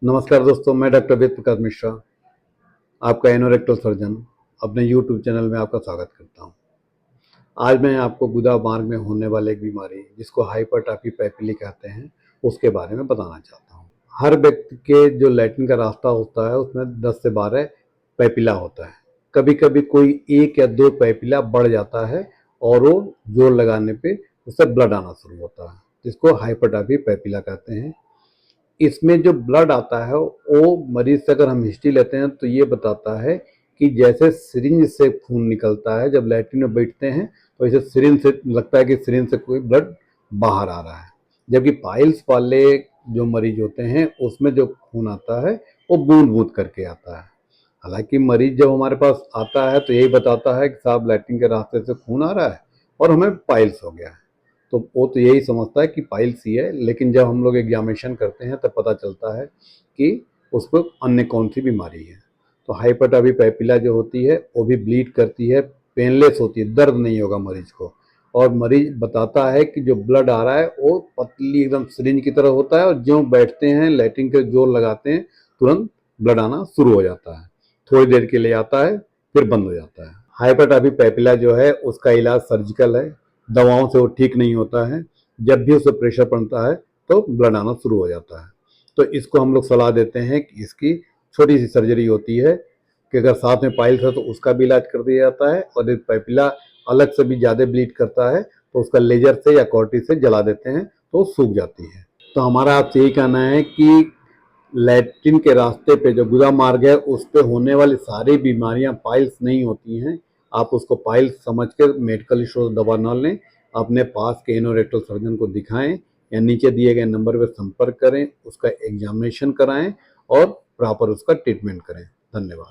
नमस्कार दोस्तों, मैं डॉक्टर वेद प्रकाश मिश्रा, आपका एनोरेक्टल सर्जन, अपने यूट्यूब चैनल में आपका स्वागत करता हूं। आज मैं आपको गुदा मार्ग में होने वाले एक बीमारी जिसको हाइपरट्रॉफी पैपिली कहते हैं, उसके बारे में बताना चाहता हूं। हर व्यक्ति के जो लैट्रिन का रास्ता होता है उसमें 10 से 12 पैपिला होता है। कभी कभी कोई 1 या 2 पैपिला बढ़ जाता है और वो जोर लगाने पे उससे ब्लड आना शुरू होता है, जिसको हाइपरट्रॉफी पैपिला कहते हैं। इसमें जो ब्लड आता है वो मरीज से अगर हम हिस्ट्री लेते हैं तो ये बताता है कि जैसे सिरिंज से खून निकलता है जब लैट्रिन में बैठते हैं, तो इसे सिरिंज से लगता है कि सिरिंज से कोई ब्लड बाहर आ रहा है। जबकि पाइल्स वाले जो मरीज होते हैं उसमें जो खून आता है वो बूंद बूंद करके आता है। हालांकि मरीज जब हमारे पास आता है तो यही बताता है कि साहब लैट्रिन के रास्ते से खून आ रहा है और हमें पाइल्स हो गया है। तो वो तो यही समझता है कि पाइल्स ही है, लेकिन जब हम लोग एग्जामिनेशन करते हैं तब पता चलता है कि उसको अन्य कौन सी बीमारी है। तो हाइपरट्रॉफी पैपिला जो होती है वो भी ब्लीड करती है, पेनलेस होती है, दर्द नहीं होगा मरीज को। और मरीज बताता है कि जो ब्लड आ रहा है वो पतली एकदम सिरिंज की तरह होता है, और जो बैठते हैं लैट्रिन के जोर लगाते हैं तुरंत ब्लड आना शुरू हो जाता है। थोड़ी देर के लिए आता है फिर बंद हो जाता है। हाइपरट्रॉफी पैपिला जो है उसका इलाज सर्जिकल है, दवाओं से वो ठीक नहीं होता है। जब भी उसे प्रेशर पड़ता है तो ब्लड आना शुरू हो जाता है। तो इसको हम लोग सलाह देते हैं कि इसकी छोटी सी सर्जरी होती है कि अगर साथ में पाइल्स है तो उसका भी इलाज कर दिया जाता है, और यदि पैपिला अलग से भी ज़्यादा ब्लीड करता है तो उसका लेजर से या कॉर्टी से जला देते हैं तो सूख जाती है। तो हमारा आपसे यही कहना है कि लैट्रिन के रास्ते पे जो गुदा मार्ग है उस पे होने वाली सारी बीमारियां पाइल्स नहीं होती हैं। आप उसको पाइल्स समझ कर मेडिकल स्टोर से दवा न लें, अपने पास के एनोरेक्टल सर्जन को दिखाएं या नीचे दिए गए नंबर पर संपर्क करें, उसका एग्जामिनेशन कराएं और प्रॉपर उसका ट्रीटमेंट करें। धन्यवाद।